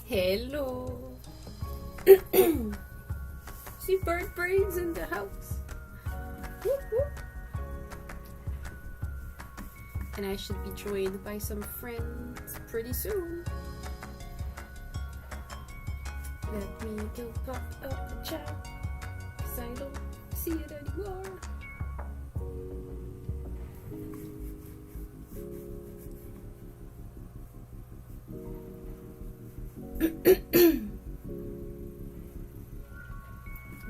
Hello. See bird brains in the house. Whoop, whoop. And I should be joined by some friends pretty soon. Let me go pop up the chat, 'cause I don't see it anymore.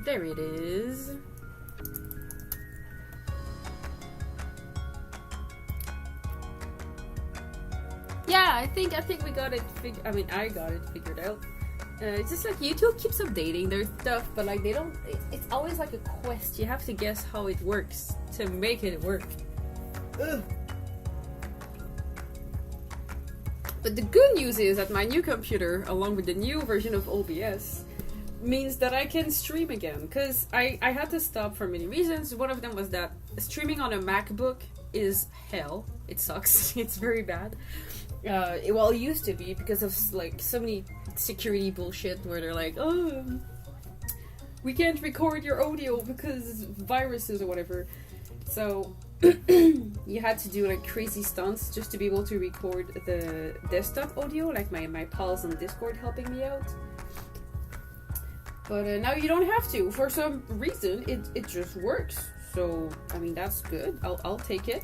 There it is. Yeah, I think we got it I got it figured out. It's just like YouTube keeps updating their stuff, but like they don't. It's always like a quest. You have to guess how it works to make it work. Ugh. But the good news is that my new computer, along with the new version of OBS, means that I can stream again. Because I had to stop for many reasons. One of them was that streaming on a MacBook is hell. It sucks. It's very bad. It used to be because of like so many security bullshit where they're like, oh, we can't record your audio because viruses or whatever. So you had to do like crazy stunts just to be able to record the desktop audio, like my pals on Discord helping me out. But now you don't have to. For some reason, it just works. So I mean that's good. I'll take it.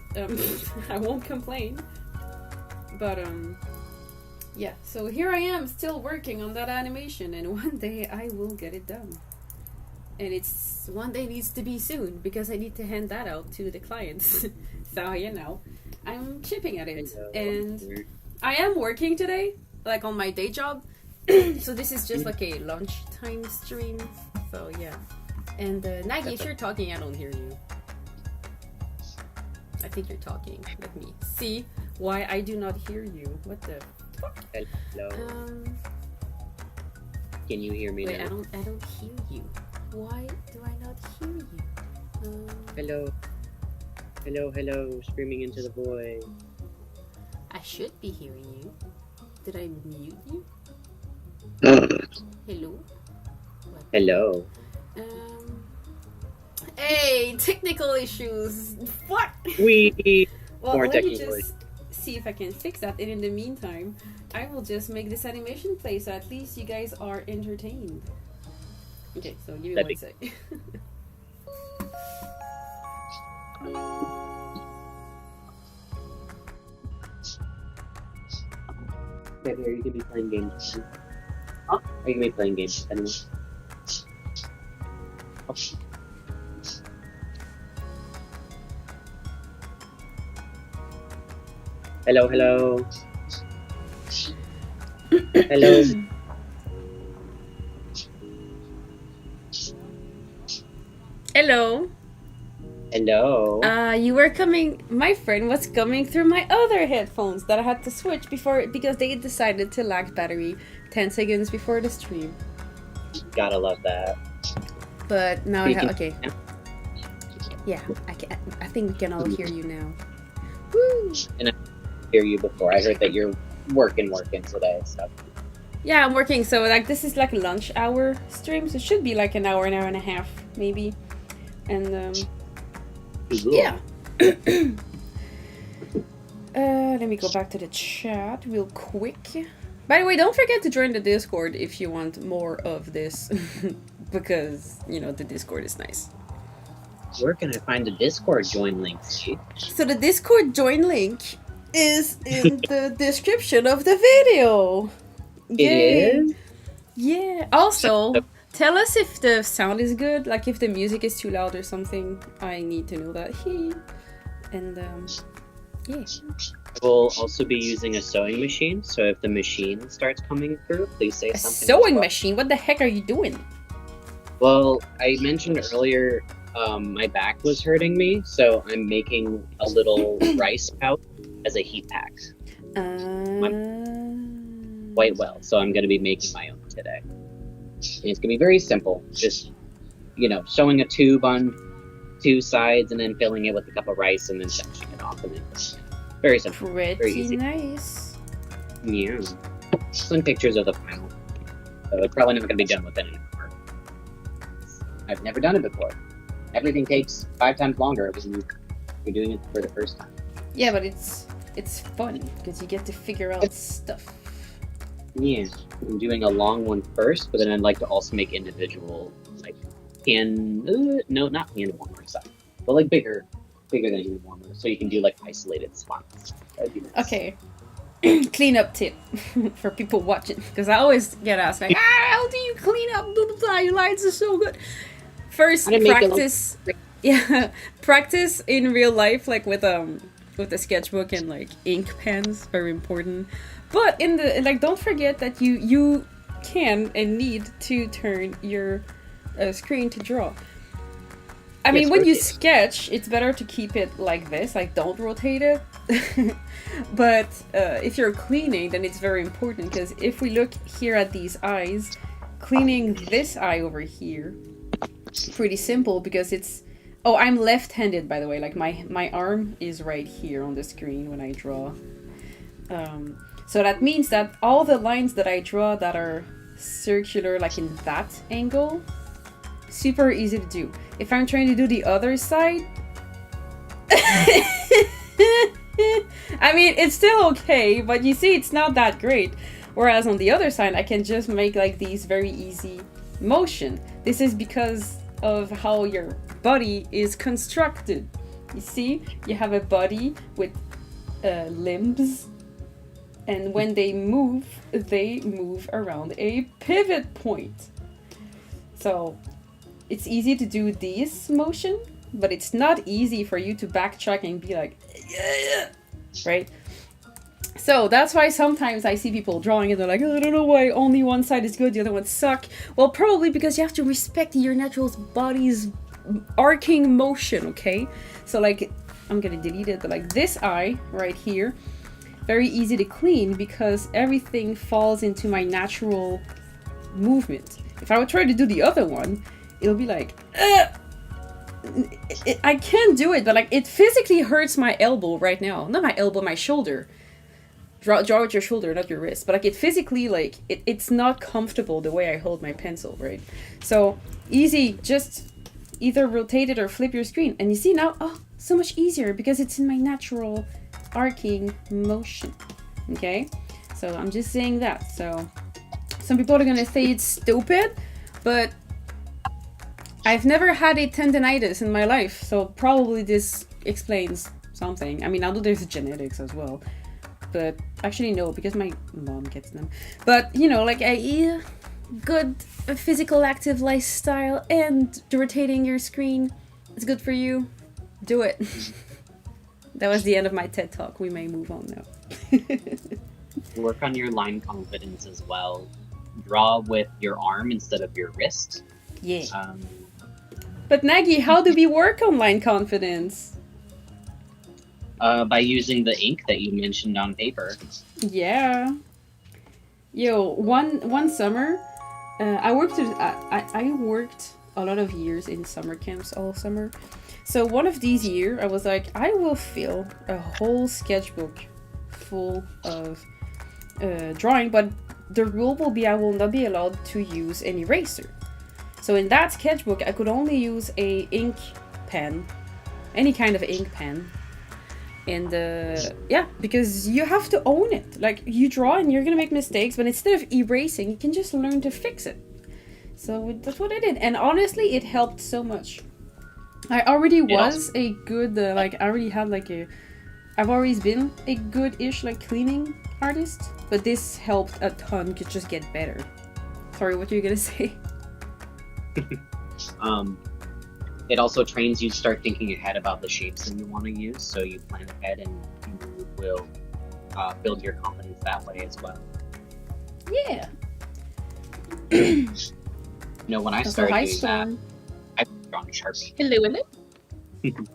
I won't complain. But yeah. So here I am, still working on that animation, and one day I will get it done. And it's one day needs to be soon because I need to hand that out to the clients. So you know, I'm chipping at it, and I am working today, like on my day job. So this is just like a lunchtime stream. So yeah. And Nagi, if you're talking, I don't hear you. I think you're talking. Let me see why I do not hear you. What the? Hello. Can you hear me Wait, now? I don't hear you. Why do I not hear you? Hello. Hello. Screaming into the void. I should be hearing you. Did I mute you? Hello? What? Hello. Hey, technical issues. What? Well, More let me technically. just see if I can fix that. And in the meantime, I will just make this animation play so at least you guys are entertained. Okay, so give me That'd one be- sec. Baby, are you gonna be playing games? Huh? Are you gonna be playing games anymore? Oh. Hello. Hello. Hello. Hello. You were coming. My friend was coming through my other headphones that I had to switch before because they decided to lack battery 10 seconds before the stream. Gotta love that. But now I have. Okay. Yeah. Yeah, I think we can all hear you now. Woo! And I hear you before. I heard that you're working today. So. Yeah, I'm working. So like this is like a lunch hour stream, so it should be like an hour and a half maybe. And yeah. Let me go back to the chat real quick. By the way, don't forget to join the Discord if you want more of this, because you know the Discord is nice. Where can I find the Discord join link, Steve? So the Discord join link is in the description of the video. It is? Yeah. Also, tell us if the sound is good, like if the music is too loud or something. I need to know that. And yeah. I will also be using a sewing machine, so if the machine starts coming through, please say A something. sewing machine? What the heck are you doing? Well, I mentioned earlier my back was hurting me, so I'm making a little rice pouch as a heat pack. Quite well, so I'm going to be making my own today. And it's going to be very simple. Just, sewing a tube on 2 sides and then filling it with a cup of rice and then sectioning it off. And it's very simple. Pretty very easy. Nice. Yeah. Some pictures of the final. So it's probably never going to be done with it anymore. I've never done it before. Everything takes 5 times longer when you're doing it for the first time. Yeah, but it's fun because you get to figure out stuff. Yeah, I'm doing a long one first, but then I'd like to also make individual, like not hand warmer stuff, but like bigger than hand warmer, so you can do like isolated spots. That'd be nice. Okay. Cleanup tip for people watching, because I always get asked like, how do you clean up? Blah, blah, blah, your lines are so good. First, practice. Yeah, practice in real life, like with the sketchbook and like ink pens, very important. But in the don't forget that you can and need to turn your screen to draw. I mean, when you sketch, it's better to keep it like this, like don't rotate it. But if you're cleaning, then it's very important, because if we look here at these eyes, cleaning this eye over here, pretty simple, because it's... Oh, I'm left-handed, by the way. Like my arm is right here on the screen when I draw. So that means that all the lines that I draw that are circular, like in that angle, super easy to do. If I'm trying to do the other side, I mean, it's still okay, but you see, it's not that great. Whereas on the other side, I can just make like these very easy motion. This is because of how your body is constructed. You see, you have a body with limbs, and when they move around a pivot point. So it's easy to do this motion, but it's not easy for you to backtrack and be like, yeah, right? So that's why sometimes I see people drawing and they're like, oh, I don't know why only one side is good, the other ones suck. Well, probably because you have to respect your natural body's arcing motion, okay? So like, I'm gonna delete it, but like this eye right here, very easy to clean because everything falls into my natural movement. If I would try to do the other one, it'll be like, I can't do it, but like it physically hurts my elbow right now. Not my elbow, my shoulder. Draw with your shoulder, not your wrist. But like it physically, like it's not comfortable the way I hold my pencil, right? So easy, just either rotate it or flip your screen. And you see now, oh, so much easier because it's in my natural arcing motion. Okay? So I'm just saying that. So some people are gonna say it's stupid, but I've never had a tendinitis in my life, so probably this explains something. I mean, I know there's genetics as well, but actually no, because my mom gets them. But, you know, like a good physical active lifestyle and rotating your screen is good for you. Do it. That was the end of my TED Talk. We may move on now. Work on your line confidence as well. Draw with your arm instead of your wrist. Yeah. But Nagy, how do we work on line confidence? By using the ink that you mentioned on paper. Yeah. Yo, one summer, I worked a lot of years in summer camps all summer. So one of these years, I was like, I will fill a whole sketchbook full of drawing, but the rule will be I will not be allowed to use an eraser. So in that sketchbook, I could only use a ink pen, any kind of ink pen. And yeah, because you have to own it. Like, you draw and you're gonna make mistakes, but instead of erasing, you can just learn to fix it. So that's what I did. And honestly, it helped so much. I already was a good, I already had I've always been a good-ish, cleaning artist. But this helped a ton to just get better. Sorry, what were you gonna say? It also trains you to start thinking ahead about the shapes that you want to use, so you plan ahead and you will build your confidence that way as well. Yeah. You know, when I started doing that, I've drawn Sharpie. Hello, hello. And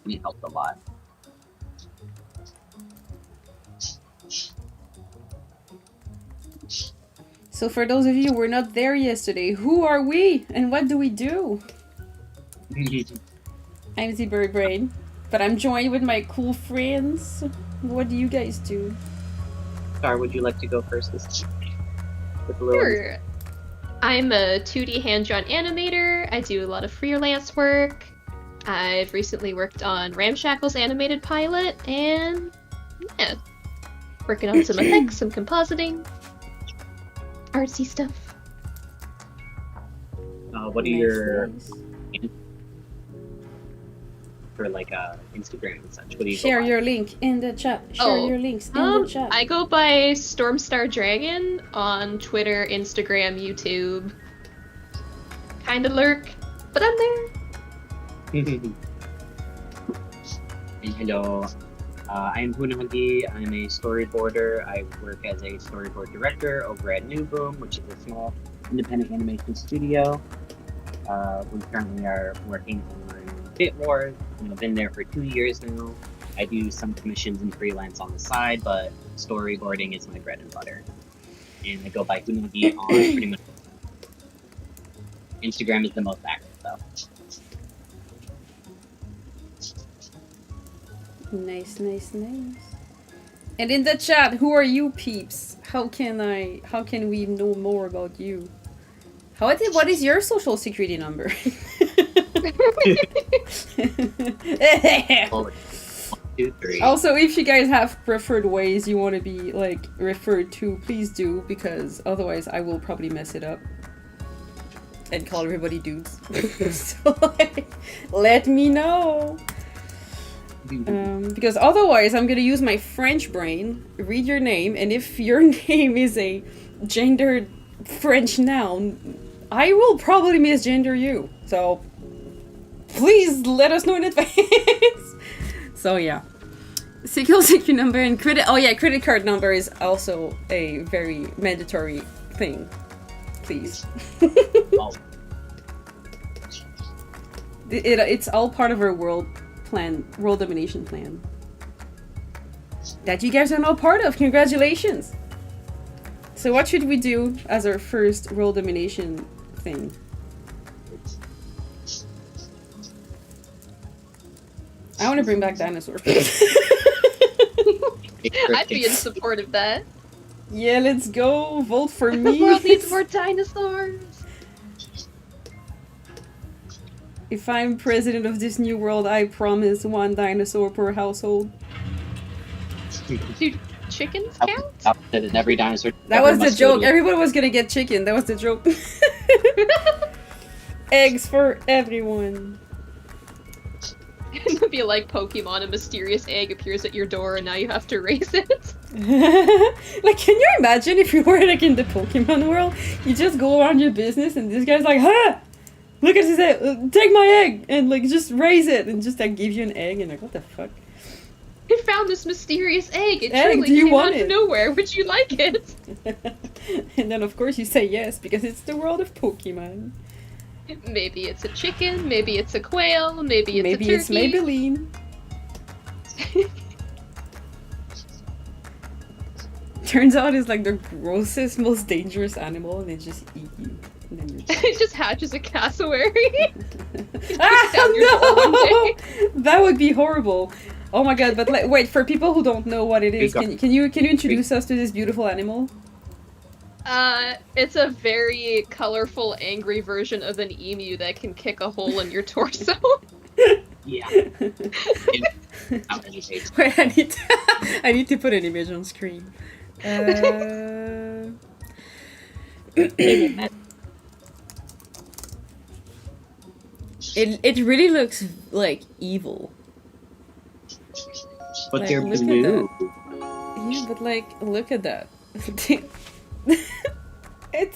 it helped a lot. So for those of you who were not there yesterday, who are we and what do we do? I'm the bird brain, but I'm joined with my cool friends. What do you guys do? Star, would you like to go first this time? Sure. I'm a 2D hand-drawn animator. I do a lot of freelance work. I've recently worked on Ramshackle's animated pilot, and yeah, working on some effects, some compositing, artsy stuff. What are your for Instagram and such? What do you share your link in the chat? Share your links in the chat. I go by Stormstar Dragon on Twitter, Instagram, YouTube. Kinda lurk, but I'm there. And hello, I'm Hunahagi. I'm a storyboarder. I work as a storyboard director over at New Boom, which is a small independent animation studio. We currently are working on Bit Wars. I've been there for 2 years now. I do some commissions and freelance on the side, but storyboarding is my bread and butter. And I go by Hunahagi on pretty much. Instagram is the most active though. Nice. And in the chat, who are you peeps? How can we know more about you? What is your social security number? 1, 2, 3. Also, if you guys have preferred ways you want to be referred to, please do, because otherwise I will probably mess it up and call everybody dudes. So let me know. Because otherwise I'm gonna use my French brain, read your name, and if your name is a gendered French noun, I will probably misgender you. So please let us know in advance. So yeah. Security number and credit card number is also a very mandatory thing. Please. Oh. It's all part of our world domination plan. that you guys are now part of. Congratulations! So what should we do as our first world domination thing? I want to bring back Dinosaur. I'd be in support of that. Yeah, let's go. Vote for me. The world needs more dinosaurs. If I'm president of this new world, I promise 1 dinosaur per household. Do chickens count? In every dinosaur. That was the joke. Everyone was gonna get chicken. That was the joke. Eggs for everyone. It'd be like Pokemon, a mysterious egg appears at your door and now you have to raise it. Like, can you imagine if you were like in the Pokemon world? You just go around your business and this guy's like, huh? Look at this egg, take my egg and like just raise it and just like give you an egg and like, what the fuck? I found this mysterious egg. It Egg, truly do you came want out of it? nowhere. Would you like it? And then of course you say yes because it's the world of Pokemon. Maybe it's a chicken, maybe it's a quail, maybe it's a turkey. It's Maybelline. Turns out it's like the grossest, most dangerous animal and they just eat you. And then you're It just hatches a cassowary. Ah, down your door one no! That would be horrible. Oh my god, but like, wait, for people who don't know what it is, can you introduce us to this beautiful animal? It's a very colorful, angry version of an emu that can kick a hole in your torso. Yeah. Wait, I need to put an image on screen. It really looks like evil. But Like, they're look at blue. Yeah, but like, look at that. It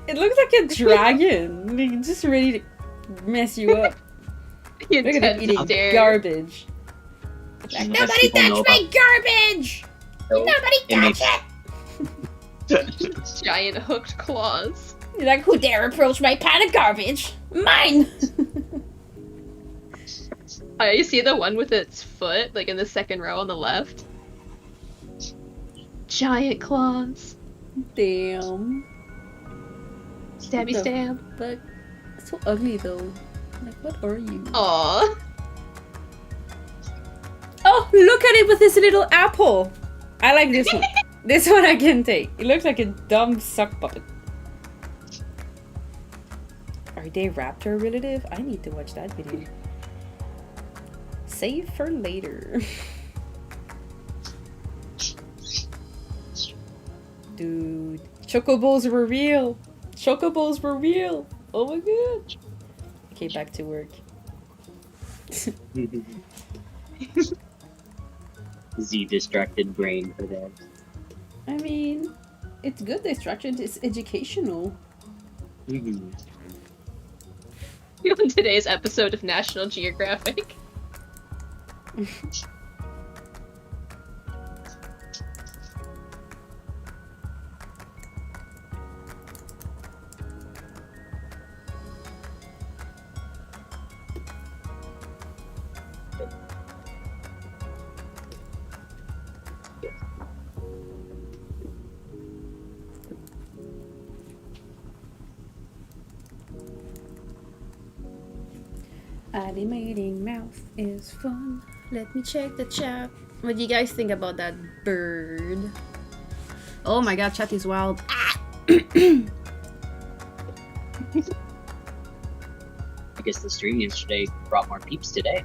looks like a dragon. Like, just ready to mess you up. You Look at it tend eating to stare. garbage. Like, Nobody touch my garbage! Nobody touch it! Giant hooked claws. You're like, who dare approach my pan of garbage? Mine! You see the one with its foot, like in the second row on the left? Giant claws. Damn. Stabby What the stab. But it's so ugly though. Like, what are you? Aww. Oh, look at it with this little apple! I like this one. This one I can take. It looks like a dumb suck puppet. Are they raptor relative? I need to watch that video. Save for later. Dude. Chocobos were real! Chocobos were real! Oh my god! Okay, back to work. Z distracted brain for that. I mean, it's good distraction, it's educational. Mm-hmm. On today's episode of National Geographic. Animating mouth is fun. Let me check the chat. What do you guys think about that bird? Oh my god, chat is wild. Ah! I guess the stream yesterday brought more peeps today.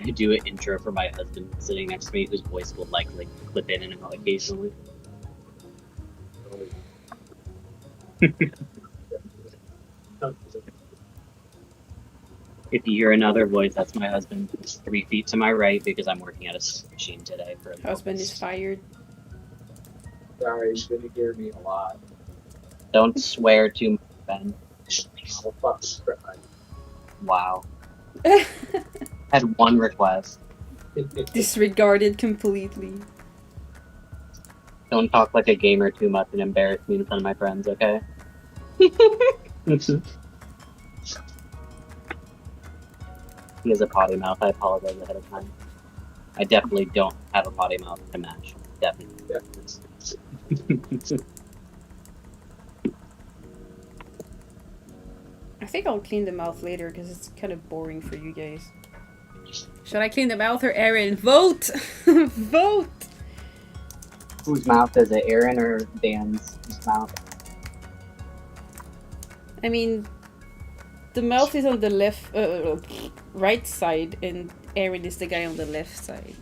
I do an intro for my husband sitting next to me, whose voice will likely clip in and out occasionally. If you hear another voice, that's my husband. He's 3 feet to my right because I'm working at a machine today. For a Husband is fired. Sorry, you're gonna hear me a lot. Don't swear too much, Ben. I'll fucking cry. Wow. Had one request. Disregarded completely. Don't talk like a gamer too much and embarrass me in front of my friends, okay? He has a potty mouth. I apologize ahead of time. I definitely don't have a potty mouth to match. Definitely. I think I'll clean the mouth later because it's kind of boring for you guys. Should I clean the mouth or Aaron? Vote! Vote! Whose mouth is it? Aaron or Dan's mouth? I mean, the mouth is on the left, right side, and Aaron is the guy on the left side.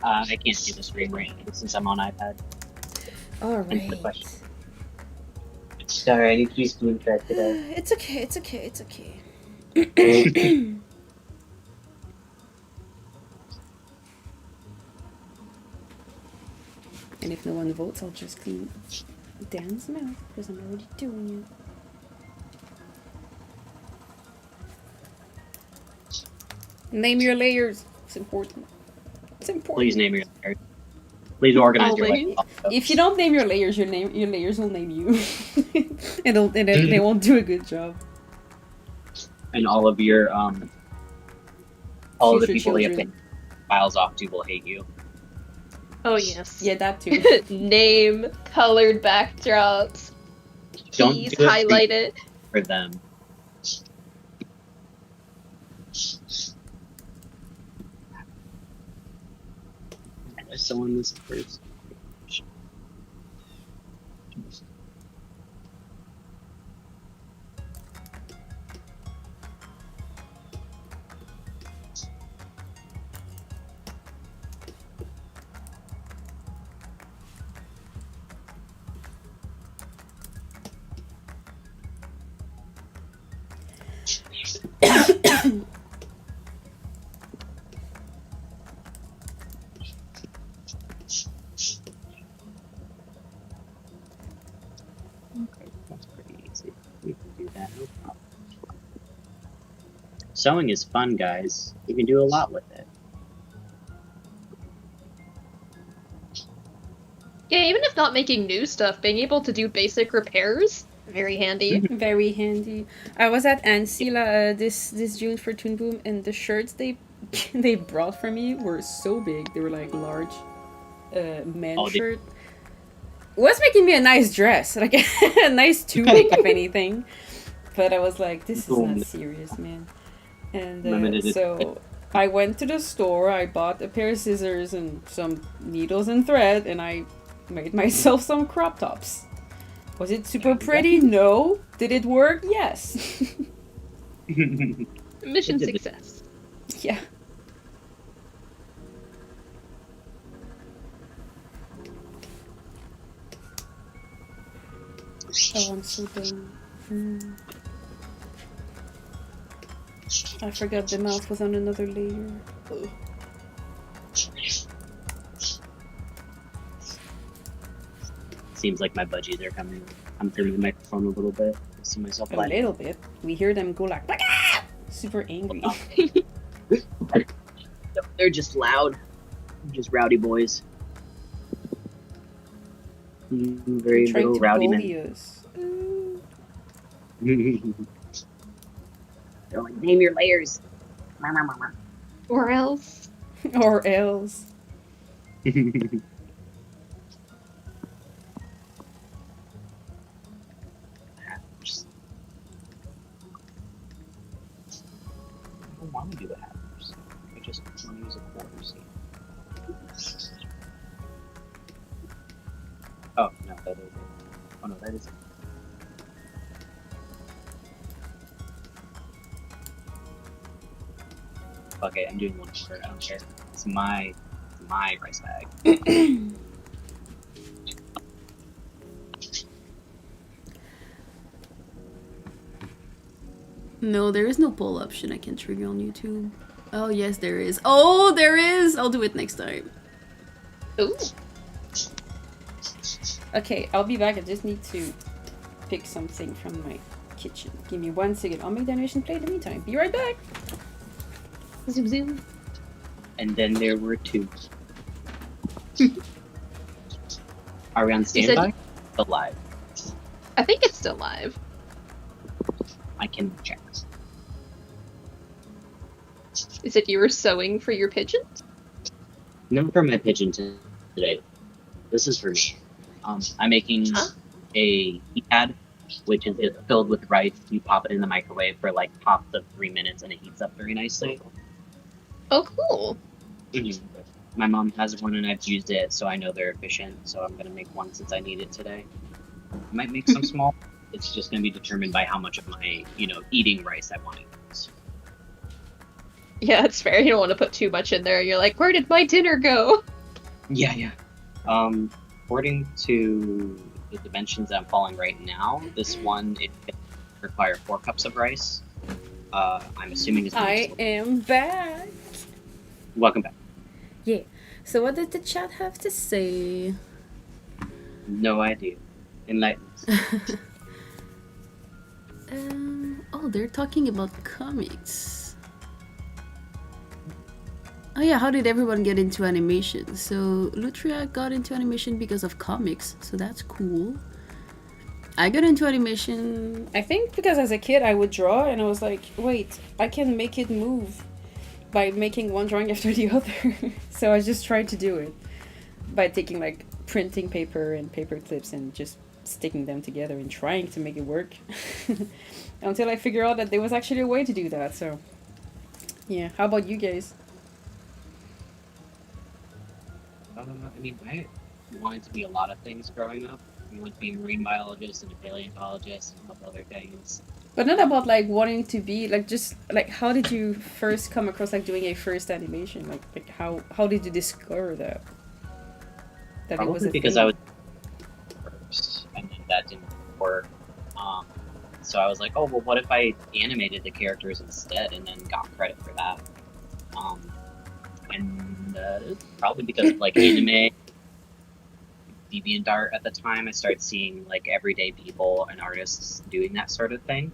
I can't see the screen right now since I'm on iPad. Alright. Sorry, I need to be spoon fed today. It's okay, it's okay, it's okay. And if no one votes, I'll just clean Dan's mouth, because I'm already doing it. Name your layers. It's important. It's important. Please name your layers. Please organize your Always. life. If you don't name your layers, your layers will name you, and they won't do a good job. And all of your all of the Future people you have children. files off to will hate you. Oh yes. Yeah, that too. Name, colored backdrops. Don't Keys do it highlighted. for them. There's someone this first. Okay, that's pretty easy. We can do that, no problem. Sewing is fun, guys. You can do a lot with it. Yeah, even if not making new stuff, being able to do basic repairs, very handy. Very handy. I was at Ansila this June for Toon Boom, and the shirts they they brought for me were so big. They were like large men Oh, shirt. It was making me a nice dress, like a nice tunic, if anything. But I was like, this is Boom. not serious, man. And Limited so I went to the store. I bought a pair of scissors and some needles and thread, and I made myself some crop tops. Was it super pretty? No. Did it work? Yes. Mission success. Yeah. Oh, I'm so dumb. I forgot the mouth was on another layer. Ugh. Seems like my budgies are coming. I'm through the microphone a little bit. I see myself A like little bit. We hear them go like, "Baka!" Super angry. they're just loud. Just rowdy boys. Very Trying little to rowdy bully men. us. They're like, name your layers. Or else. Or else. I don't want to do a hackers. I just want to use a quarter seat. Oh, no, that is it. Oh, no, that is it. Fuck it, I'm doing one quarter. I don't care. It's my price tag. No, there is no poll option I can trigger on YouTube. Oh, yes, there is. Oh, there is! I'll do it next time. Ooh. Okay, I'll be back. I just need to pick something from my kitchen. Give me 1 second. I'll make the animation play in the meantime. Be right back! Zoom zoom. And then there were two. Are we on said- standby? Alive. I think it's still live. I can check. Is it you were sewing for your pigeons? No, for my pigeon today. This is for me. I'm making a heat pad, which is just filled with rice. You pop it in the microwave for like tops of 3 minutes, and it heats up very nicely. Oh, cool. My mom has one, and I've used it, so I know they're efficient. So I'm gonna make one since I need it today. I might make some small. It's just gonna be determined by how much of my, eating rice I want to use. Yeah, it's fair. You don't want to put too much in there. You're like, where did my dinner go? Yeah. According to the dimensions that I'm following right now, this one it requires 4 cups of rice. I'm assuming it's. I am back. Welcome back. Yeah. So what did the chat have to say? No idea. Enlighten us. Oh, they're talking about comics. Oh yeah, how did everyone get into animation? So Lutria got into animation because of comics, so that's cool. I got into animation, I think because as a kid I would draw and I was like, wait, I can make it move by making one drawing after the other. So I just tried to do it by taking like printing paper and paper clips and just sticking them together and trying to make it work. Until I figured out that there was actually a way to do that, so yeah. How about you guys? I wanted to be a lot of things growing up. I wanted to be a marine biologist and a paleontologist and a couple other things. But not about like wanting to be like, just like, how did you first come across like doing a first animation? Like how did you discover that? That Probably it was a because thing? I was first, and then that didn't work. So I was like, oh well, what if I animated the characters instead, and then got credit for that? And probably because of, like, anime, DeviantArt at the time, I started seeing like everyday people and artists doing that sort of thing.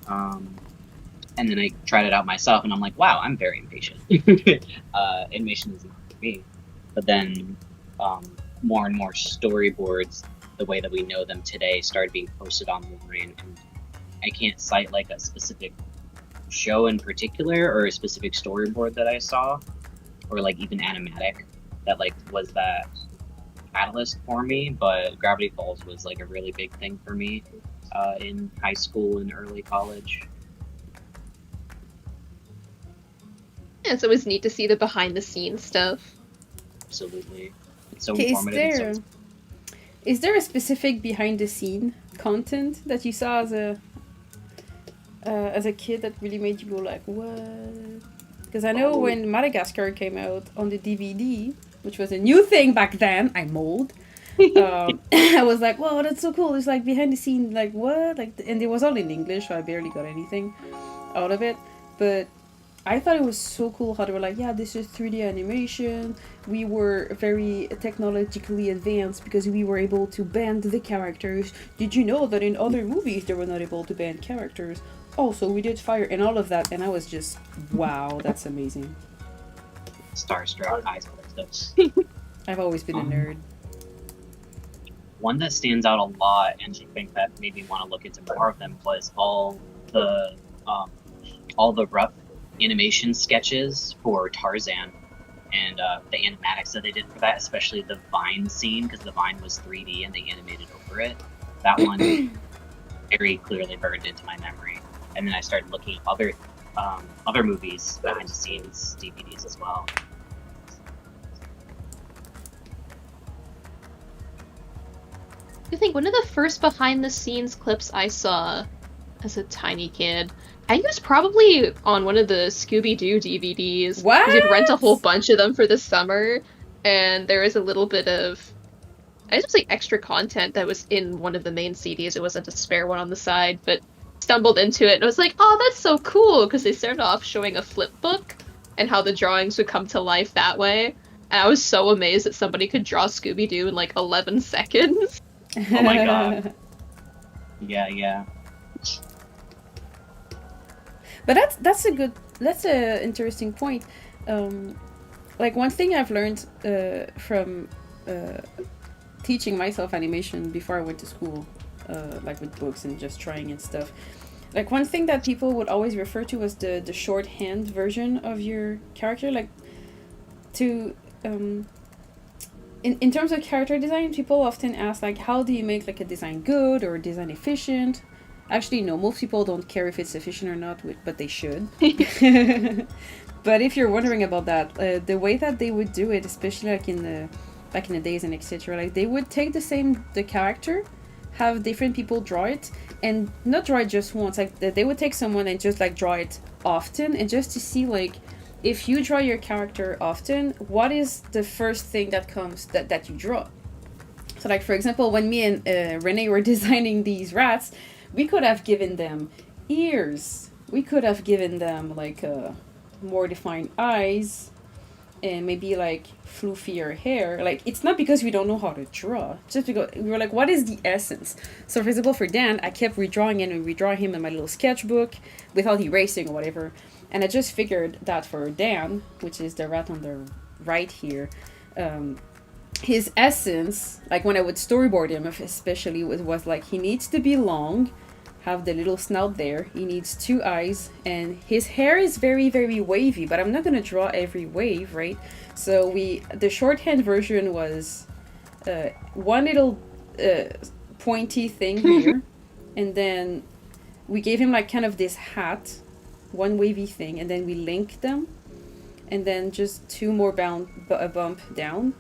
And then I tried it out myself, and I'm like, wow, I'm very impatient. Animation is not for me. But then more and more storyboards, the way that we know them today, started being posted online, and I can't cite like a specific show in particular or a specific storyboard that I saw, or like even animatic that like was that catalyst for me, but Gravity Falls was like a really big thing for me in high school and early college. Yeah, it's always neat to see the behind the scenes stuff. Absolutely. It's so Okay, informative. is there a specific behind the scene content that you saw as a kid that really made you go like, what? Because I know when Madagascar came out on the DVD, which was a new thing back then, I'm old. I was like, whoa, that's so cool. It's like behind the scene, like what? Like, and it was all in English, so I barely got anything out of it. But I thought it was so cool how they were like, yeah, this is 3D animation. We were very technologically advanced because we were able to bend the characters. Did you know that in other movies they were not able to bend characters? Also, we did fire and all of that, and I was just, wow, that's amazing. Starstruck, eyes full of stuff. I've always been a nerd. One that stands out a lot, and I think that made me want to look into more of them, was all the rough animation sketches for Tarzan, and the animatics that they did for that, especially the vine scene, because the vine was 3D and they animated over it. That one very clearly burned into my memory. And then I started looking at other movies behind the scenes DVDs as well. I think one of the first behind the scenes clips I saw as a tiny kid, I think it was probably on one of the Scooby-Doo DVDs. What? We could rent a whole bunch of them for the summer, and there was a little bit of, I just like extra content that was in one of the main CDs. It wasn't a spare one on the side, but stumbled into it and was like, oh, that's so cool, because they started off showing a flip book and how the drawings would come to life that way. And I was so amazed that somebody could draw Scooby-Doo in like 11 seconds. Oh my god. Yeah. But that's a interesting point. Like one thing I've learned from teaching myself animation before I went to school, like with books and just trying and stuff. Like one thing that people would always refer to as the shorthand version of your character, like to in terms of character design, people often ask like, how do you make like a design good or a design efficient? Actually, no, most people don't care if it's efficient or not, but they should. But if you're wondering about that, the way that they would do it, especially like back in the days and etc., like they would take the character, have different people draw it, and not draw it just once. Like they would take someone and just like draw it often, and just to see like, if you draw your character often, what is the first thing that comes that you draw? So like for example, when me and Renee were designing these rats, we could have given them ears. We could have given them like more defined eyes, and maybe like fluffier hair. Like it's not because we don't know how to draw, just because we were like, what is the essence? So for example, for Dan, I kept redrawing him and redrawing him in my little sketchbook without erasing or whatever. And I just figured that for Dan, which is the rat on the right here, his essence, like when I would storyboard him especially, was like, he needs to be long, have the little snout there, he needs 2 eyes, and his hair is very, very wavy, but I'm not going to draw every wave, right? So the shorthand version was one little pointy thing here, and then we gave him like kind of this hat, one wavy thing, and then we linked them, and then just 2 more bump down,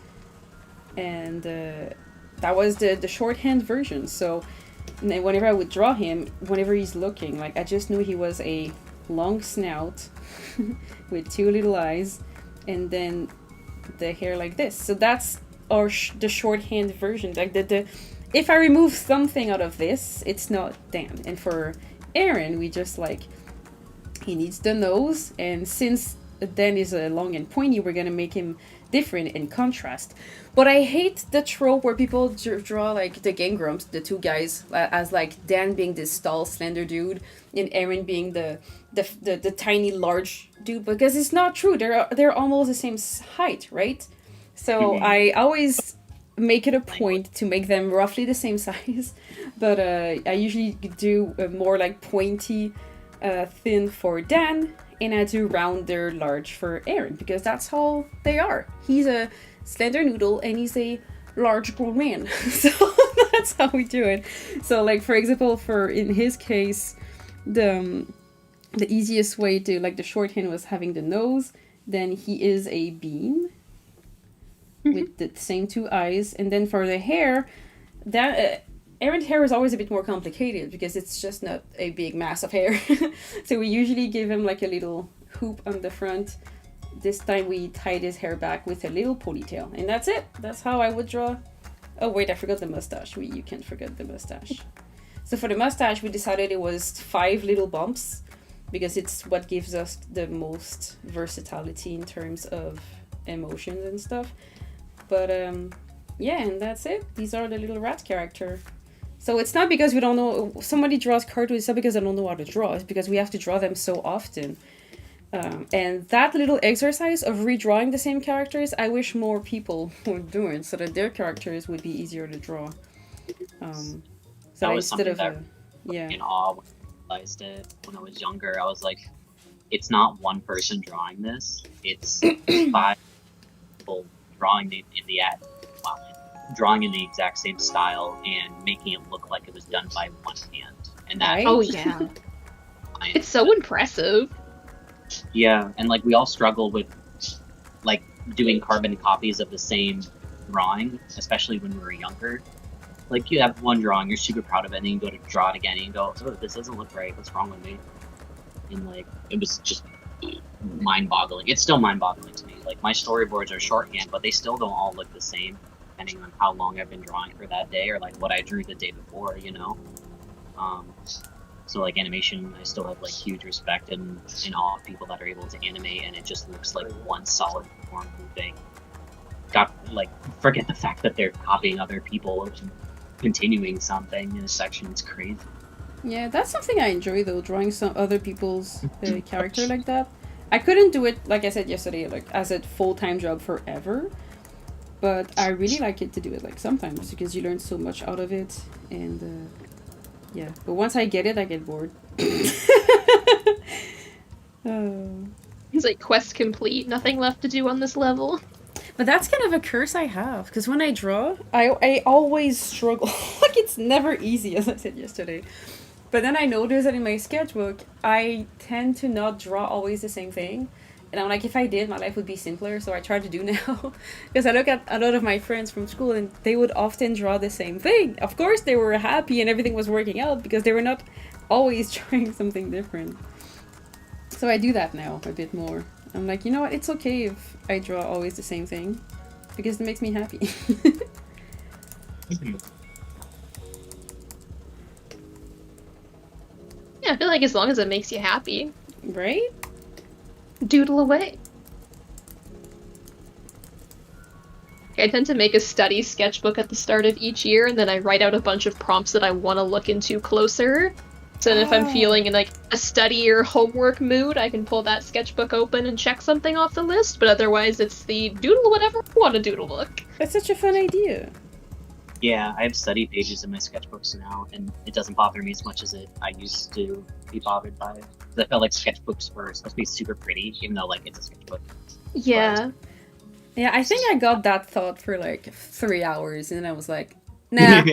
and that was the shorthand version. So whenever I would draw him, whenever he's looking, like I just knew he was a long snout with 2 little eyes, and then the hair like this. So that's the shorthand version. Like the if I remove something out of this, it's not Dan. And for Aaron, we just like, he needs the nose, and since Dan is long and pointy, we're gonna make him different in contrast. But I hate the trope where people draw like the Game Grumps, the 2 guys, as like Dan being this tall, slender dude, and Aaron being the tiny, large dude, because it's not true. They're almost the same height, right? So I always make it a point to make them roughly the same size, but I usually do more like pointy, thin for Dan, and I do rounder, large for Aaron, because that's how they are. He's a slender noodle and he's a large grown man. So that's how we do it. So like for example, in his case, the easiest way to like the shorthand was having the nose, then he is a bean with the same 2 eyes, and then for the hair, that Aaron's hair is always a bit more complicated because it's just not a big mass of hair. So we usually give him like a little hoop on the front. This time we tied his hair back with a little ponytail, and that's it. That's how I would draw. Oh wait, I forgot the mustache. You can't forget the mustache. So for the mustache, we decided it was 5 little bumps because it's what gives us the most versatility in terms of emotions and stuff. But yeah, and that's it. These are the little rat character. So it's not because we don't know, somebody draws cartoons, it's not because I don't know how to draw, it's because we have to draw them so often. And that little exercise of redrawing the same characters, I wish more people were doing so that their characters would be easier to draw. So that was instead something of that in awe when I realized it when I was younger. I was like, it's not one person drawing this, it's 5 people drawing in the exact same style and making it look like it was done by one hand. And that, right? Oh yeah. It's so impressive. Yeah, and like we all struggle with like doing carbon copies of the same drawing, especially when we were younger. Like you have one drawing, you're super proud of it, and then you go to draw it again and you go, oh, this doesn't look right, what's wrong with me? And like it was just mind-boggling. It's still mind-boggling to me. Like my storyboards are shorthand, but they still don't all look the same depending on how long I've been drawing for that day or like what I drew the day before, you know? So like animation, I still have like huge respect and in awe of people that are able to animate, and it just looks like one solid form moving. Forget the fact that they're copying other people and continuing something in a section. It's crazy. Yeah, that's something I enjoy though, drawing some other people's character like that. I couldn't do it, like I said yesterday, like as a full-time job forever, but I really like it to do it like sometimes because you learn so much out of it, and Yeah, but once I get it, I get bored. Oh. It's like quest complete, nothing left to do on this level. But that's kind of a curse I have, because when I draw, I always struggle. Like, it's never easy, as I said yesterday. But then I notice that in my sketchbook, I tend to not draw always the same thing. And I'm like, if I did, my life would be simpler, so I try to do now. Because I look at a lot of my friends from school, and they would often draw the same thing. Of course, they were happy and everything was working out, because they were not always trying something different. So I do that now a bit more. I'm like, you know what, it's okay if I draw always the same thing, because it makes me happy. Yeah, I feel like as long as it makes you happy, Right? doodle away. I tend to make a study sketchbook at the start of each year, and then I write out a bunch of prompts that I want to look into closer. So then if I'm feeling in like a study or homework mood, I can pull that sketchbook open and check something off the list, but otherwise it's the doodle whatever I want to doodle look. That's such a fun idea. Yeah, I have study pages in my sketchbooks now, and it doesn't bother me as much as I used to be bothered by it. 'Cause I felt like sketchbooks were supposed to be super pretty, even though like it's a sketchbook. Yeah. Yeah, I think I got that thought for like 3 hours, and I was like, nah,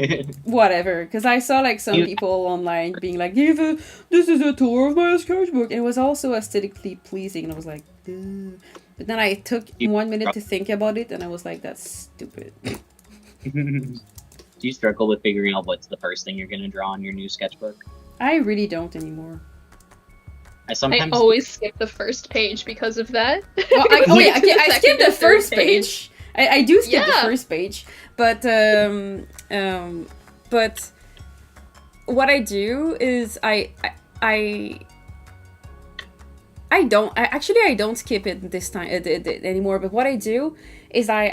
whatever. Because I saw like some people online being like, this is a tour of my sketchbook. And it was also aesthetically pleasing, and I was like, ugh. But then I took 1 minute to think about it, and I was like, that's stupid. Do you struggle with figuring out what's the first thing you're gonna draw on your new sketchbook? I really don't anymore. I sometimes I always skip the first page because of that. Well, I skipped the and first third page. I do skip the Yeah. first page, but what I do is I don't skip it this time anymore. But what I do is I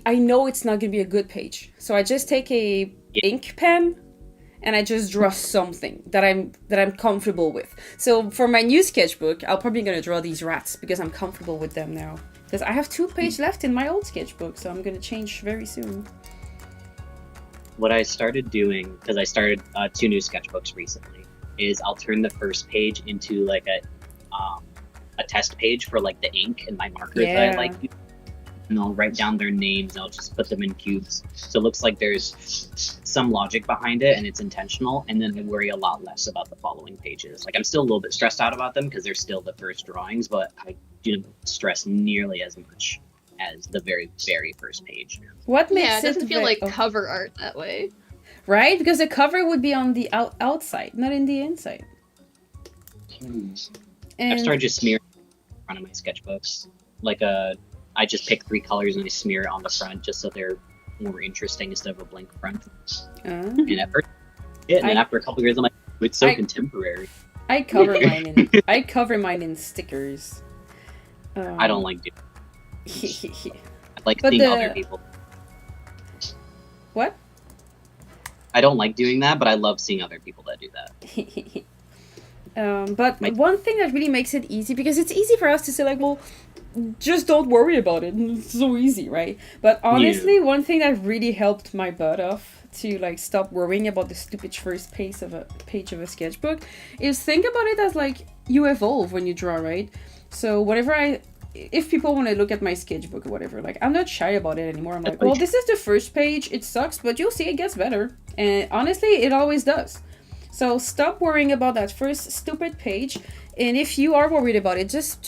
know it's not gonna be a good page, so I just take a ink pen and I just draw something that I'm comfortable with. So for my new sketchbook, I'm probably gonna draw these rats because I'm comfortable with them now. Because I have 2 pages left in my old sketchbook, so I'm gonna change very soon. what I started doing, because I started 2 new sketchbooks recently, is I'll turn the first page into like a test page for like the ink and my markers that I like. And I'll write down their names and I'll just put them in cubes. So it looks like there's some logic behind it and it's intentional. And then I worry a lot less about the following pages. Like I'm still a little bit stressed out about them because they're still the first drawings, but I didn't stress nearly as much as the very, very first page. What makes it doesn't feel like oh, cover art that way. right? Because the cover would be on the outside, not in the inside. And I've started just smearing in front of my sketchbooks. Like I just pick 3 colors and I smear it on the front just so they're more interesting instead of a blank front. And at first, and then after a couple years, I'm like, it's so contemporary. I cover mine in stickers. I don't like doing. I like But seeing other people. What? I don't like doing that, but I love seeing other people that do that. But one thing that really makes it easy, because it's easy for us to say like, well, just don't worry about it. It's so easy, right? But honestly, one thing that really helped my butt off to like stop worrying about the stupid first page of a sketchbook is think about it as like you evolve when you draw, right? So if people want to look at my sketchbook or whatever, like I'm not shy about it anymore. I'm like, well, this is the first page. It sucks, but you'll see it gets better. And honestly, it always does. So stop worrying about that first stupid page. And if you are worried about it, just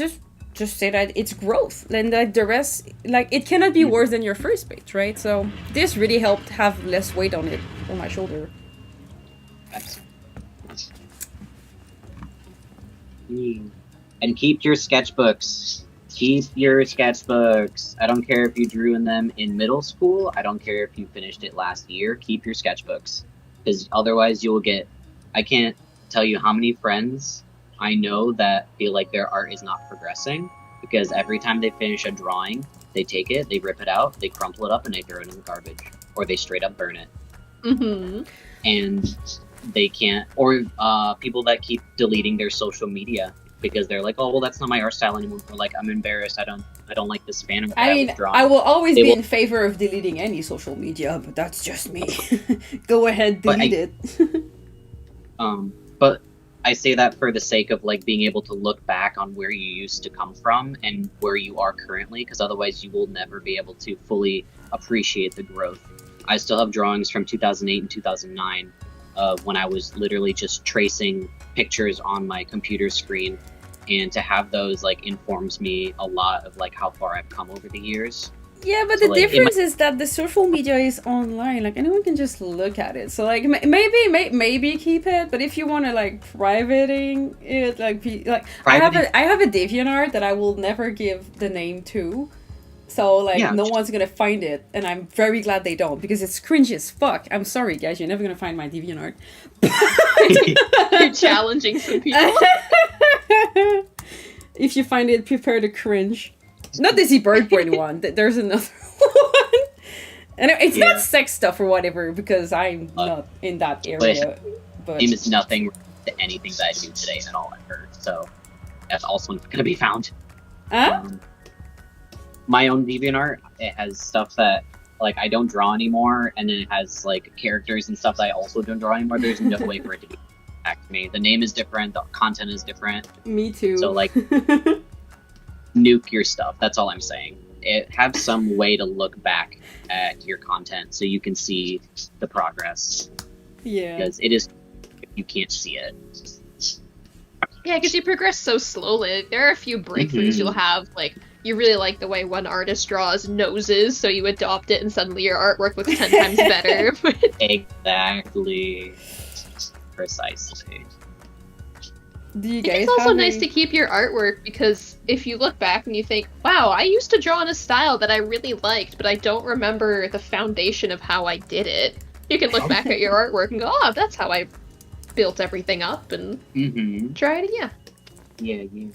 say that it's growth. And that the rest, like, it cannot be worse than your first page, right? So this really helped have less weight on my shoulder. And keep your sketchbooks. Keep your sketchbooks. I don't care if you drew in them in middle school. I don't care if you finished it last year. Keep your sketchbooks. Because otherwise you will get... I can't tell you how many friends I know that feel like their art is not progressing. Because every time they finish a drawing, they take it, they rip it out, they crumple it up, and they throw it in the garbage. Or they straight up burn it. Mm-hmm. And they can't... Or people that keep deleting their social media. Because they're like, oh, well, that's not my art style anymore. Or like, I'm embarrassed. I don't like this fan that I was drawing. I will always be in favor of deleting any social media, but that's just me. Go ahead, delete it. But I say that for the sake of like being able to look back on where you used to come from and where you are currently, because otherwise you will never be able to fully appreciate the growth. I still have drawings from 2008 and 2009 when I was literally just tracing pictures on my computer screen, and to have those like informs me a lot of like how far I've come over the years. Yeah, but So, the like, difference is that the social media is online. Like anyone can just look at it. So like maybe keep it, but if you want to like privating it, like I have a DeviantArt that I will never give the name to. So like Yeah. no one's gonna find it, and I'm very glad they don't because it's cringy as fuck. I'm sorry guys, you're never gonna find my DeviantArt. You're challenging some people. If you find it, prepare to cringe. Not the Birdbrain one. There's another one. And it's not sex stuff or whatever because I'm not in that area. But name is nothing to anything that I do today at all ever. So that's also going to be found. Huh? My own DeviantArt, it has stuff that like I don't draw anymore, and then it has like characters and stuff that I also don't draw anymore. There's no way for it to be back to me. The name is different. The content is different. Me too. So like. Nuke your stuff. That's all I'm saying. Have some way to look back at your content so you can see the progress. Yeah. Because it is, you can't see it. Yeah, because you progress so slowly. There are a few breakthroughs you'll have, like, you really like the way one artist draws noses, so you adopt it and suddenly your artwork looks 10 times better. Exactly. Precisely. Do you guys It's also have nice to keep your artwork because if you look back and you think, wow, I used to draw in a style that I really liked, but I don't remember the foundation of how I did it. You can look back at your artwork and go, oh, that's how I built everything up and try it again.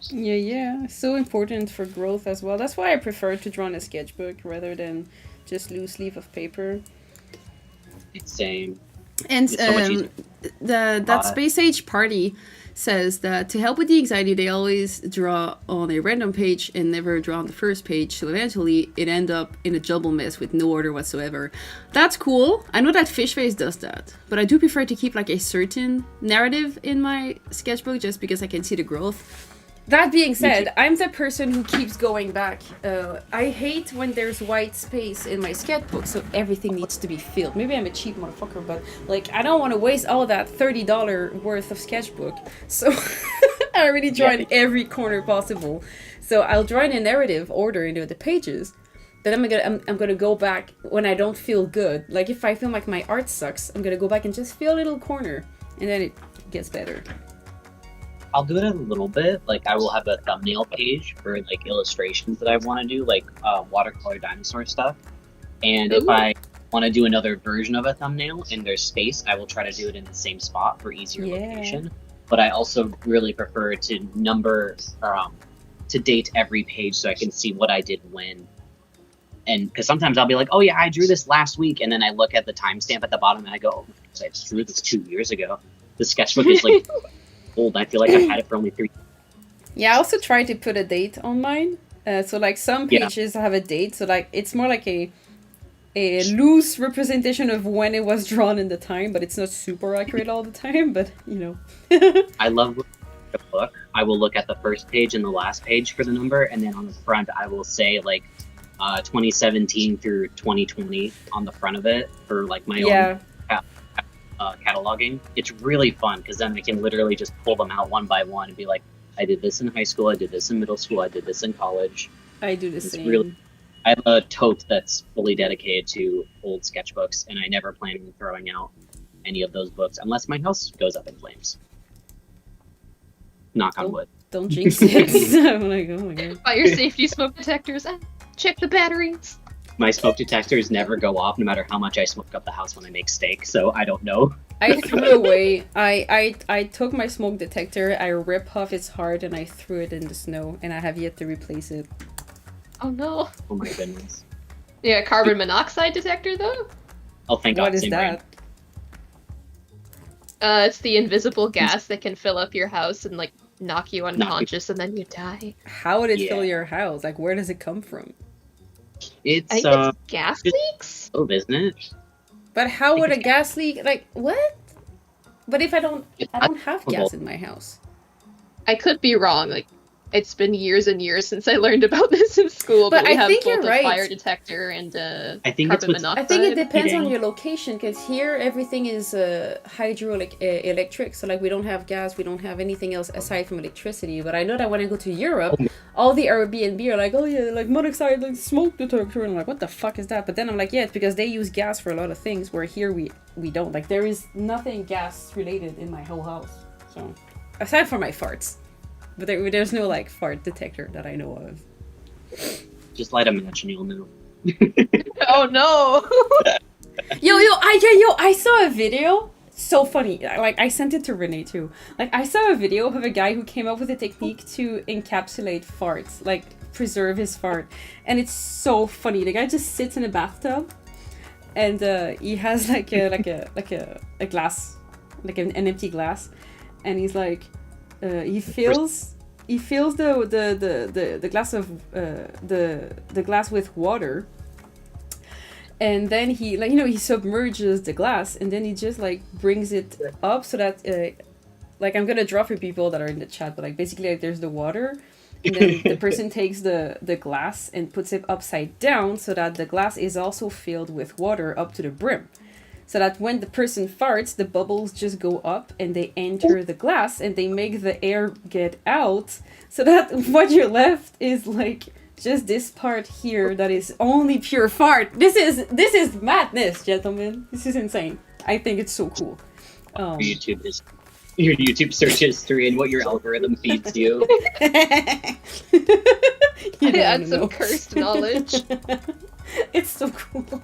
Yeah. So important for growth as well. That's why I prefer to draw in a sketchbook rather than just loose leaf of paper. It's same. And It's so much easier. that Space Age party says that to help with the anxiety, they always draw on a random page and never draw on the first page. So eventually, it end up in a jumble mess with no order whatsoever. That's cool. I know that Fishface does that, but I do prefer to keep like a certain narrative in my sketchbook just because I can see the growth. That being said, I'm the person who keeps going back. I hate when there's white space in my sketchbook, so everything needs to be filled. Maybe I'm a cheap motherfucker, but like I don't want to waste all that $30 worth of sketchbook. So I already draw in every corner possible. So I'll draw in a narrative order into the pages. Then I'm gonna go back when I don't feel good. Like if I feel like my art sucks, I'm gonna go back and just fill a little corner, and then it gets better. I'll do it a little bit. Like I will have a thumbnail page for like illustrations that I want to do, like watercolor dinosaur stuff. And if I want to do another version of a thumbnail and there's space, I will try to do it in the same spot for easier location. But I also really prefer to number, to date every page so I can see what I did when. And because sometimes I'll be like, oh yeah, I drew this last week, and then I look at the timestamp at the bottom and I go, oh, I drew this 2 years ago. The sketchbook is like old. I feel like I've had it for only 3 years. Yeah, I also try to put a date on mine. So like some pages have a date, so like it's more like a loose representation of when it was drawn in the time, but it's not super accurate all the time, but you know. I love the book. I will look at the first page and the last page for the number, and then on the front I will say like 2017 through 2020 on the front of it for like my own cataloging. It's really fun because then I can literally just pull them out one by one and be like, I did this in high school, I did this in middle school, I did this in college. I do the same. I have a tote that's fully dedicated to old sketchbooks, and I never plan on throwing out any of those books unless my house goes up in flames. Knock on wood. Don't jinx it. I'm like, oh my god. Buy your safety smoke detectors. Check the batteries. My smoke detectors never go off no matter how much I smoke up the house when I make steak, so I don't know. I threw away. I took my smoke detector, I ripped off its heart, and I threw it in the snow, and I have yet to replace it. Oh no. Oh my goodness. Yeah, carbon monoxide detector though? Oh, thank God. What is that? It's the invisible gas that can fill up your house and like knock you unconscious and then you die. How would it fill your house? Like, where does it come from? It's I think it's gas leaks? Oh, isn't it? But how would a gas leak? Like what? But if I don't have gas in my house. I could be wrong. Like, it's been years and years since I learned about this in school. But we I have think both you're a right. fire detector and a I think carbon it's what's- monoxide. I think it depends on heating. your location, because here everything is electric, so like we don't have gas, we don't have anything else aside from electricity. But I know that when I go to Europe, all the Airbnb are like, oh yeah, like monoxide, like smoke detector, and I'm like, what the fuck is that? But then I'm like, yeah, it's because they use gas for a lot of things, where here we don't. Like there is nothing gas related in my whole house, so aside from my farts. But there's no like fart detector that I know of. Just light a match and you'll know. Oh no! I saw a video. So funny. Like I sent it to Renee too. Like I saw a video of a guy who came up with a technique to encapsulate farts, like preserve his fart, and it's so funny. The guy just sits in a bathtub, and he has like a glass, like an empty glass, and he's like. He fills the glass of the glass with water, and then he he submerges the glass, and then he just like brings it up so that like I'm gonna draw for people that are in the chat, but like basically like there's the water, and then the person takes the glass and puts it upside down so that the glass is also filled with water up to the brim. So that when the person farts, the bubbles just go up and they enter the glass and they make the air get out. So that what you're left is like just this part here that is only pure fart. This is madness, gentlemen. This is insane. I think it's so cool. Your YouTube search history and what your algorithm feeds you. I had some cursed knowledge. It's so cool.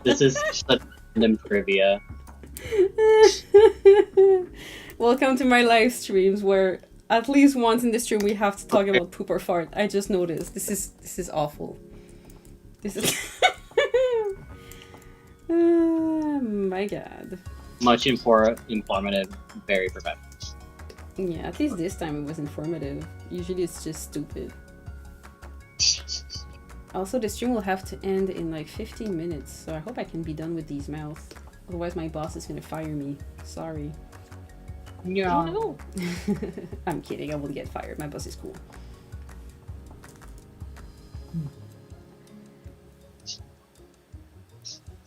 This is just a random trivia. Welcome to my live streams where at least once in the stream we have to talk about poop or fart. I just noticed. This is awful. This is my god. Much informative, very professional. Yeah, at least this time it was informative. Usually it's just stupid. Also, the stream will have to end in like 15 minutes, so I hope I can be done with these mouths. Otherwise my boss is gonna fire me. Sorry. Yeah. Oh, no. I'm kidding, I won't get fired. My boss is cool.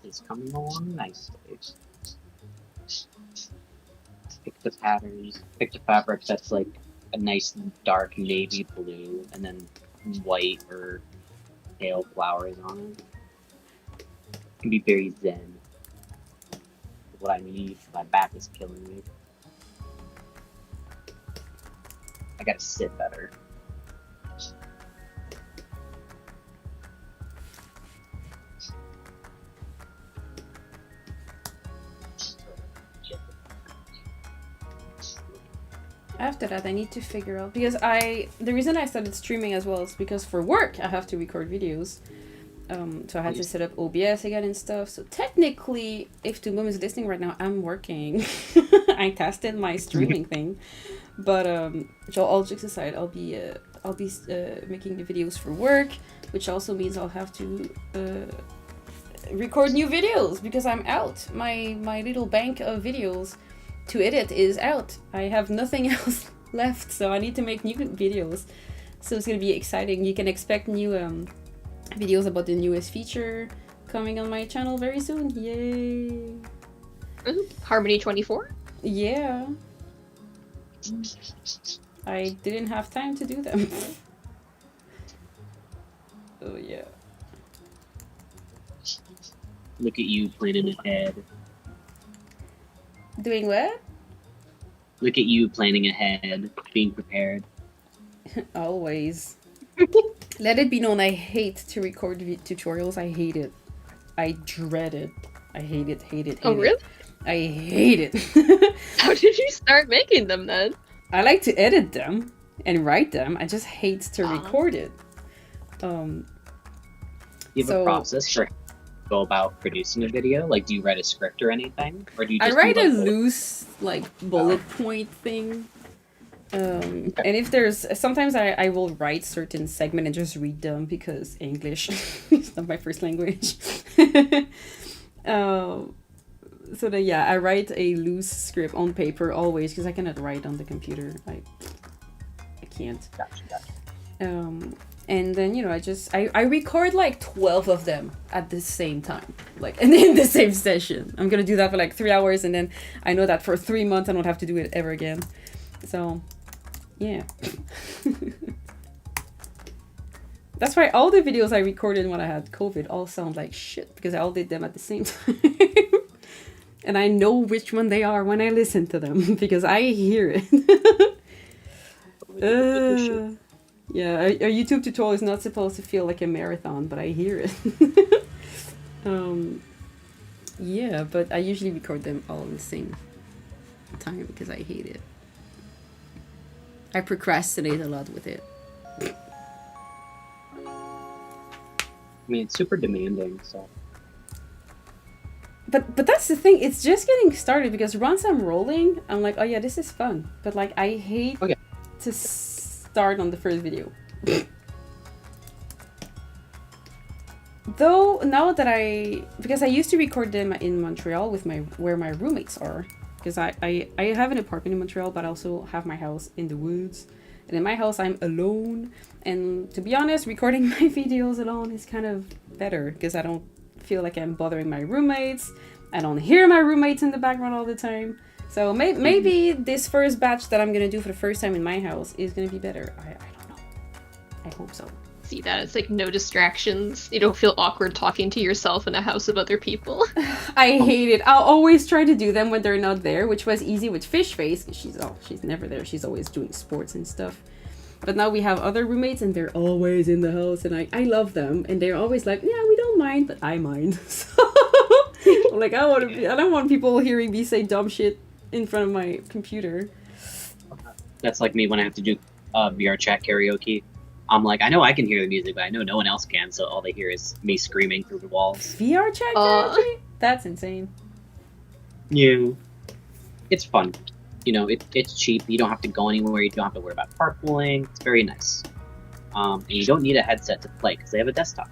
It's coming along nicely. Pick the patterns. Pick the fabric that's like a nice dark navy blue, and then white or pale flowers on it. It can be very zen. What I need. My back is killing me. I gotta sit better. After that, I need to figure out, because the reason I started streaming as well is because for work I have to record videos. So I had to set up OBS again and stuff. So technically, if Toomboom is listening right now, I'm working. I tested my streaming thing, but so all jokes aside, I'll be making the videos for work, which also means I'll have to record new videos because I'm out. My little bank of videos to edit is out. I have nothing else left, so I need to make new videos. So it's gonna be exciting. You can expect new videos about the newest feature coming on my channel very soon. Yay! Harmony 24? Yeah. I didn't have time to do them. Oh yeah. Look at you planning ahead. Doing what? Look at you planning ahead, being prepared. Always. Let it be known, I hate to record tutorials. I hate it. I dread it. I hate it, hate it, hate Oh, it. really? I hate it. How did you start making them then? I like to edit them and write them. I just hate to record it. You have a process for go about producing a video? Like, do you write a script or anything? Or do you just I write do, a like, loose, like, bullet point thing. And if there's... Sometimes I will write certain segment and just read them because English is not my first language. So then, yeah, I write a loose script on paper always because I cannot write on the computer. I can't. Gotcha. And then, you know, I record like 12 of them at the same time, like, and in the same session. I'm gonna do that for like 3 hours, and then I know that for 3 months I don't have to do it ever again. So, yeah. That's why all the videos I recorded when I had COVID all sound like shit, because I all did them at the same time. And I know which one they are when I listen to them, because I hear it. Yeah, a YouTube tutorial is not supposed to feel like a marathon, but I hear it. Yeah, but I usually record them all at the same time because I hate it. I procrastinate a lot with it. I mean, it's super demanding, so. But that's the thing, it's just getting started, because once I'm rolling, I'm like, oh yeah, this is fun. But like, I hate to start on the first video. Though now that because I used to record them in Montreal with where my roommates are, because I have an apartment in Montreal, but I also have my house in the woods, and in my house I'm alone. And to be honest, recording my videos alone is kind of better, because I don't feel like I'm bothering my roommates. I don't hear my roommates in the background all the time. So maybe this first batch that I'm gonna do for the first time in my house is gonna be better. I don't know. I hope so. See that? It's like no distractions. You don't feel awkward talking to yourself in a house of other people. I hate it. I'll always try to do them when they're not there, which was easy with Fish Face, because she's never there. She's always doing sports and stuff. But now we have other roommates, and they're always in the house, and I love them, and they're always like, yeah, we don't mind, but I mind. So I'm like, I don't want people hearing me say dumb shit in front of my computer. That's like me when I have to do VR chat karaoke. I'm like, I know I can hear the music, but I know no one else can, so all they hear is me screaming through the walls. VR chat karaoke? That's insane. Yeah. It's fun. You know, it's cheap. You don't have to go anywhere. You don't have to worry about carpooling. It's very nice. And you don't need a headset to play, because they have a desktop.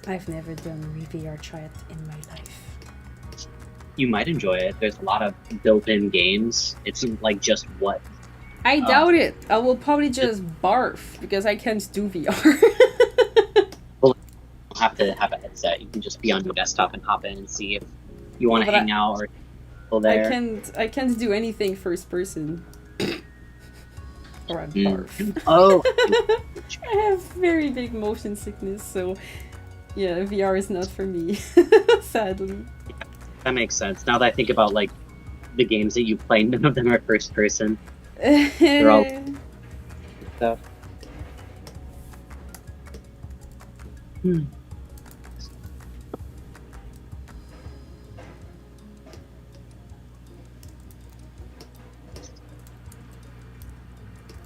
I've never done VR chat in my life. You might enjoy it. There's a lot of built-in games. It's like just what. I doubt it. I will probably just barf because I can't do VR. You don't have to have a headset. You can just be on your desktop and hop in and see if you want to hang out or people there. I can't do anything first person. Or I'd barf. Oh. I have very big motion sickness, so yeah, VR is not for me, sadly. That makes sense. Now that I think about like the games that you play, none of them are first person. They're all stuff.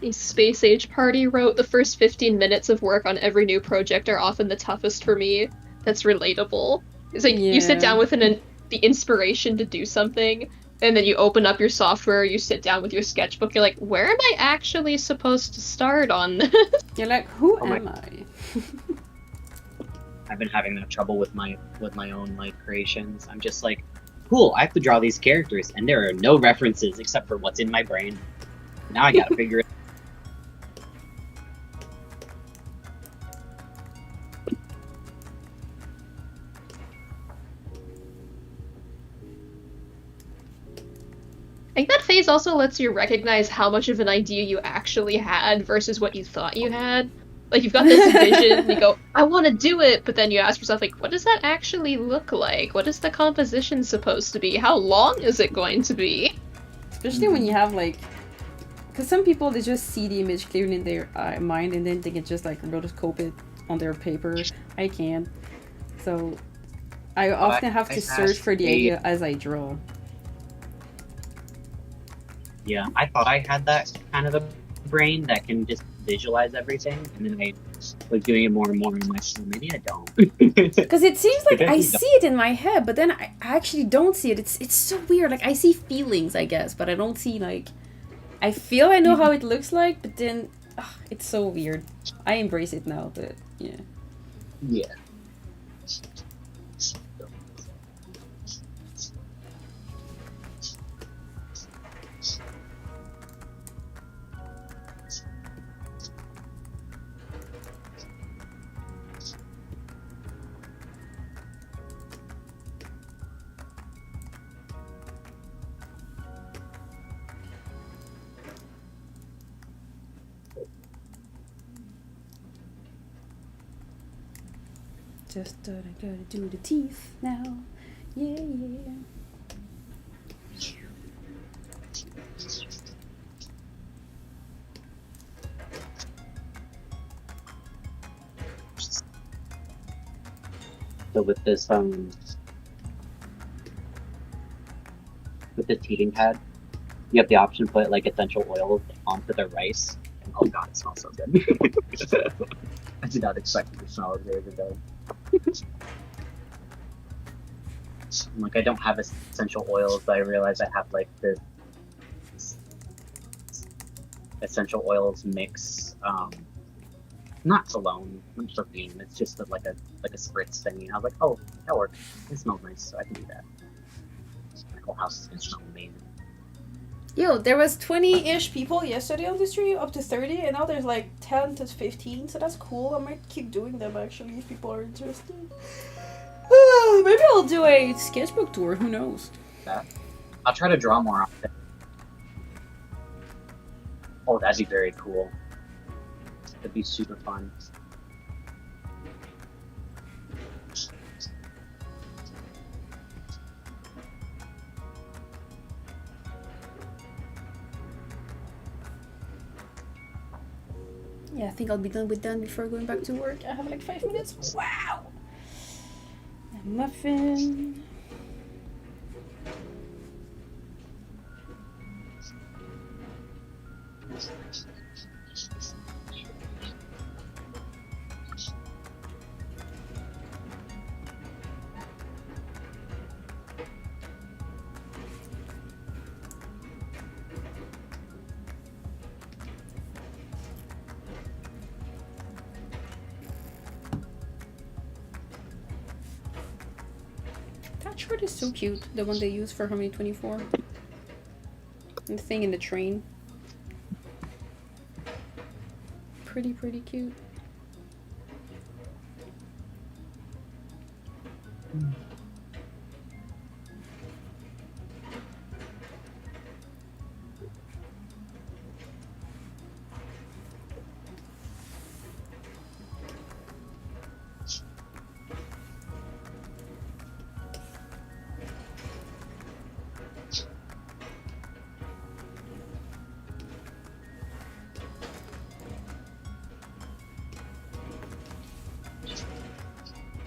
The Space Age Party wrote, the first 15 minutes of work on every new project are often the toughest for me. That's relatable. It's like you sit down with the inspiration to do something, and then you open up your software, you sit down with your sketchbook, you're like, where am I actually supposed to start on this? You're like, who am I? I've been having that trouble with my own like creations. I'm just like, cool, I have to draw these characters, and there are no references except for what's in my brain. Now I gotta figure it out. I think that phase also lets you recognize how much of an idea you actually had versus what you thought you had. Like, you've got this vision, and you go, I want to do it, but then you ask yourself, like, what does that actually look like? What is the composition supposed to be? How long is it going to be? Especially when you have, like... Because some people, they just see the image clearly in their mind, and then they can just, like, rotoscope it on their paper. I can't. So, I often have to search for the idea as I draw. Yeah, I thought I had that kind of a brain that can just visualize everything, and then I was doing it more and more, and I'm like, well, maybe I don't. Because it seems like I see it in my head, but then I actually don't see it. It's so weird. Like, I see feelings, I guess, but I don't see, like... I feel I know how it looks like, but then... it's so weird. I embrace it now, but yeah. Yeah. Just gotta do the teeth now. Yeah, yeah. So with this with this heating pad, you have the option to put like essential oils onto the rice. And, oh god, it smells so good. I did not expect it to smell as good as it does. Like I don't have essential oils, but I realize I have like this essential oils mix. Not cologne, not perfume. It's just like a spritz thing. I was like, oh, that works. It smells nice, so I can do that. My whole house is gonna smell amazing. Yo, there was 20-ish people yesterday on the stream, up to 30, and now there's like 10 to 15, so that's cool. I might keep doing them actually if people are interested. Maybe I'll do a sketchbook tour, who knows? That. I'll try to draw more often. Oh, that'd be very cool. That'd be super fun. Yeah, I think I'll be done with that before going back to work. I have like 5 minutes. Wow! A muffin. That short is so cute. The one they use for Harmony 24. And the thing in the train. Pretty cute.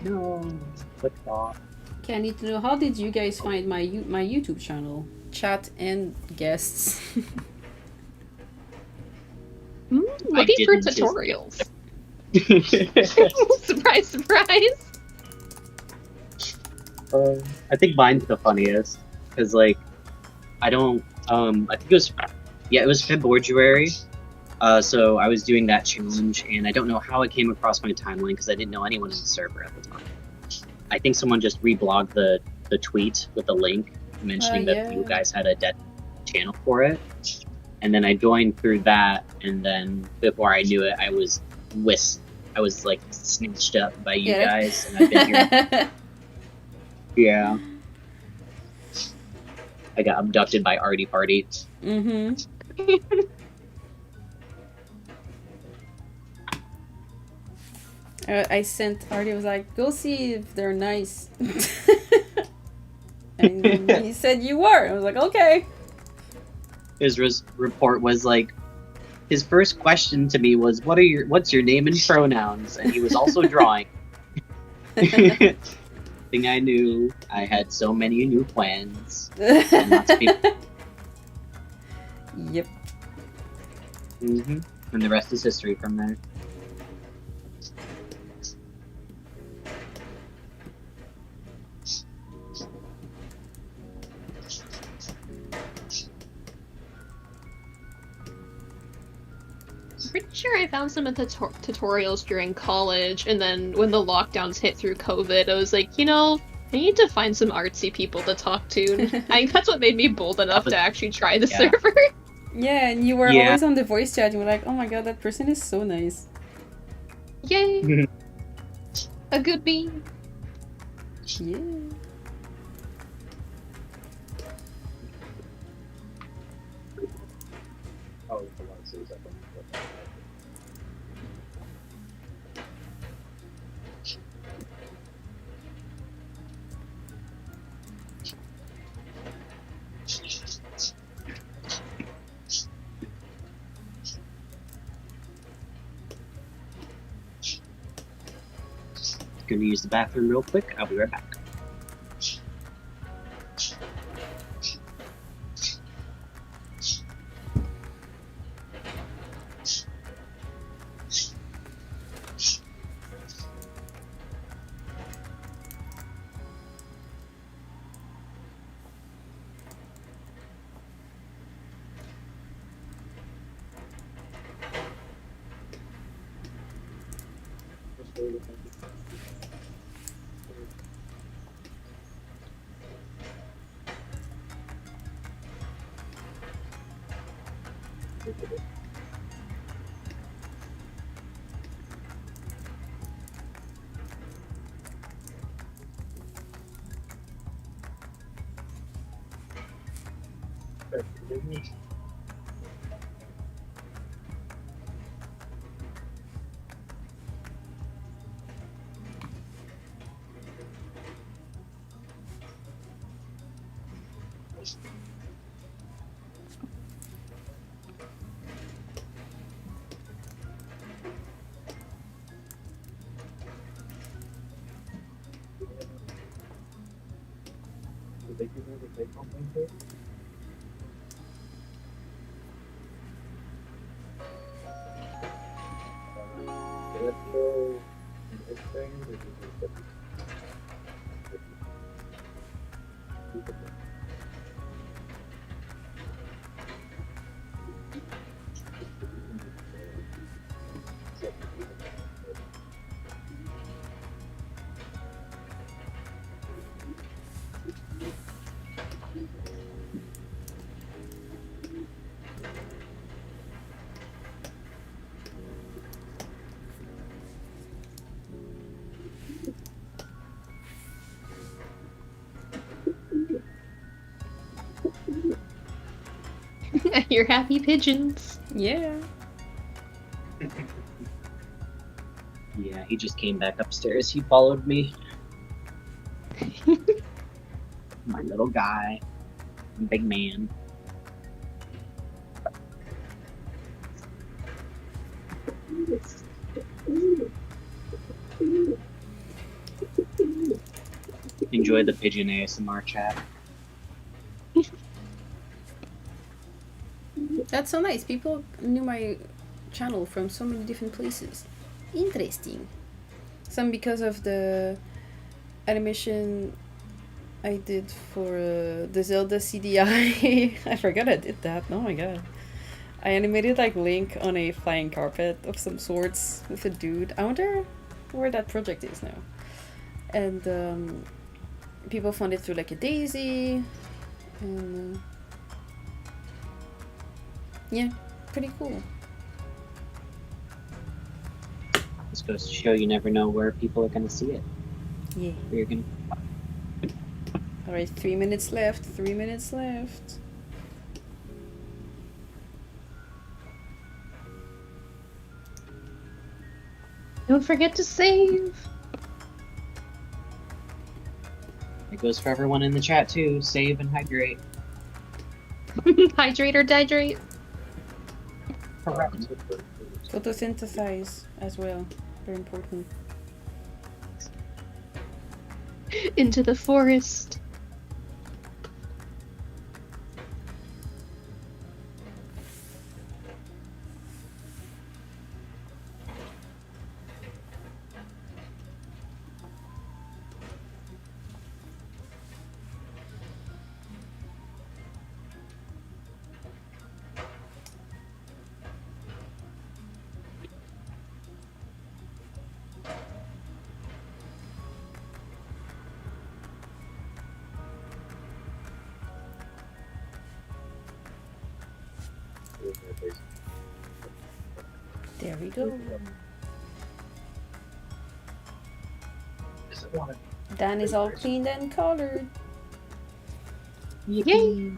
No, click off. Okay, I need to know, how did you guys find my YouTube channel? Chat and guests. Waiting for tutorials. Surprise, surprise. I think mine's the funniest because like I don't I think it was February. So I was doing that challenge, and I don't know how it came across my timeline because I didn't know anyone in the server at the time. I think someone just reblogged the tweet with the link mentioning that you guys had a dead channel for it, and then I joined through that, and then before I knew it, I was like snatched up by you guys, and I've been here. Yeah. I got abducted by Artie Party. Mm-hmm. I sent Artie, I was like, go see if they're nice. And he said you were. I was like, okay. His report was like, his first question to me was, what's your name and pronouns? And he was also drawing. Thing I knew, I had so many new plans. And lots of people. Yep. And the rest is history from there. I'm pretty sure I found some of the tutorials during college, and then when the lockdowns hit through COVID, I was like, I need to find some artsy people to talk to. And that's what made me bold enough to actually try the server. Yeah, and you were Yeah. always on the voice chat, and you were like, oh my god, that person is so nice. Yay! A good bean. Yeah. Oh, the one says I don't know. Gonna use the bathroom real quick. I'll be right back. Did they give me the take-home thing too? Electro and this thing, or is it just You're happy pigeons. Yeah. Yeah, he just came back upstairs. He followed me. My little guy. Big man. Enjoy the pigeon ASMR chat. That's so nice. People knew my channel from so many different places. Interesting. Some because of the animation I did for the Zelda CDI. I forgot I did that. Oh my god. I animated like Link on a flying carpet of some sorts with a dude. I wonder where that project is now. And people found it through like a daisy. And yeah, pretty cool. This goes to show you never know where people are gonna see it. Yeah. Where you're gonna. Alright, 3 minutes left. 3 minutes left. Don't forget to save. It goes for everyone in the chat too. Save and hydrate. Hydrate or dihydrate. Correct. Photosynthesize as well. Very important. Into the forest. There we go. Dan is all cleaned and colored. Yay!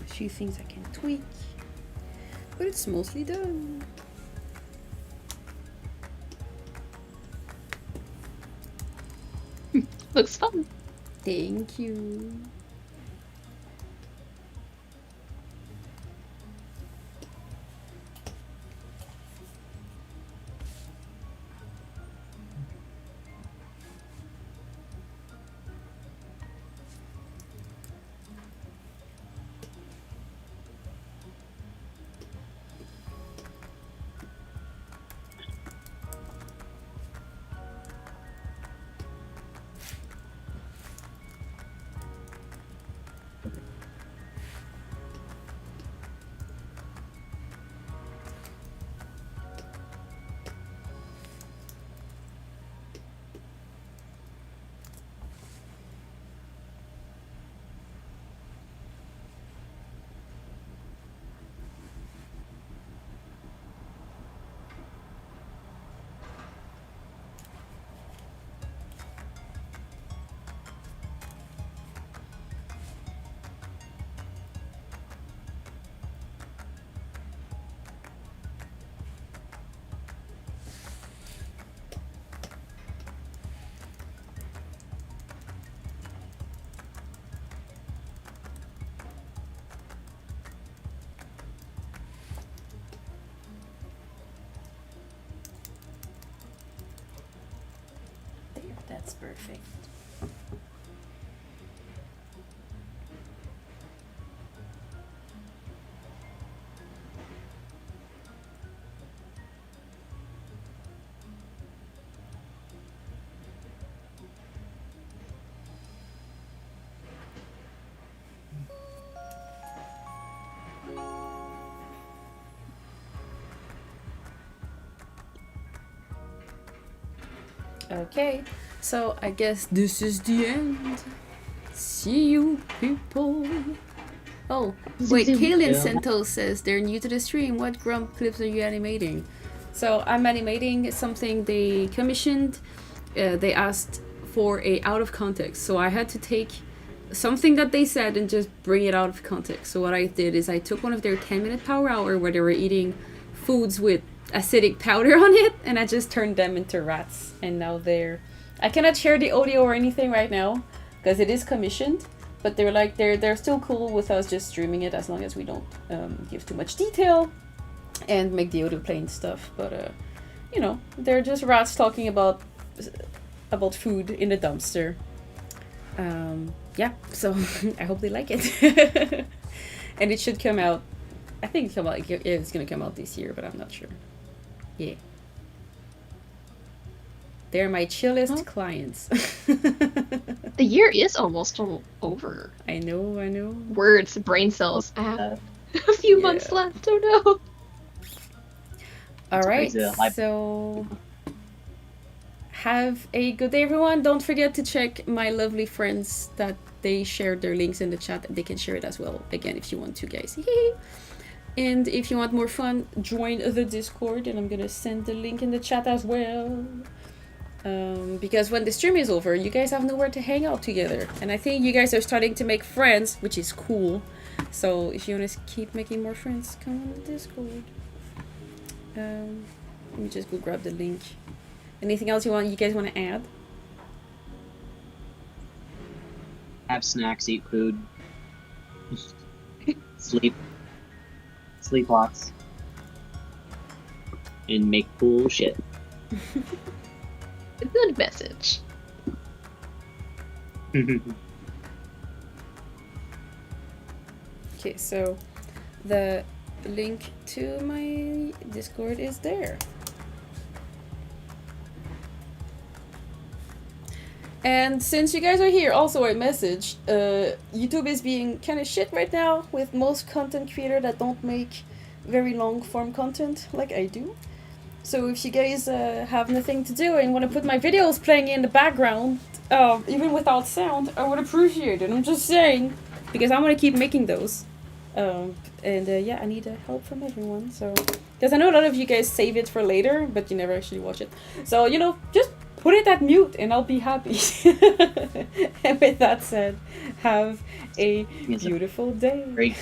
A few things I can tweak, but it's mostly done. Looks fun. Thank you. That's perfect. Okay, so I guess this is the end. See you, people. Oh, wait, Kaylin Sento says they're new to the stream. What Grump clips are you animating? So I'm animating something they commissioned. They asked for a out of context. So I had to take something that they said and just bring it out of context. So what I did is I took one of their 10-minute power hour where they were eating foods with acidic powder on it, and I just turned them into rats. And now I cannot share the audio or anything right now because it is commissioned, but they're still cool with us just streaming it as long as we don't give too much detail and make the audio plain stuff. But you know, they're just rats talking about food in the dumpster. Yeah, so I hope they like it. And it should come out, I think it's gonna come out this year, but I'm not sure. Yeah. They're my chillest clients. The year is almost over. I know. Words, brain cells. A few months left, oh no. Alright, so have a good day, everyone. Don't forget to check my lovely friends that they shared their links in the chat. They can share it as well, again, if you want to, guys. And if you want more fun, join the Discord, and I'm gonna send the link in the chat as well. Because when the stream is over, you guys have nowhere to hang out together. And I think you guys are starting to make friends, which is cool. So if you want to keep making more friends, come on the Discord. Let me just go grab the link. Anything else you guys want to add? Have snacks, eat food, sleep lots, and make cool shit. A good message. Okay, so the link to my Discord is there. And since you guys are here, also a message. YouTube is being kind of shit right now with most content creators that don't make very long form content like I do. So if you guys have nothing to do and want to put my videos playing in the background, even without sound, I would appreciate it. I'm just saying, because I want to keep making those. Yeah, I need help from everyone. So, because I know a lot of you guys save it for later, but you never actually watch it. So, you know, just put it at mute and I'll be happy. And with that said, have a beautiful day. Great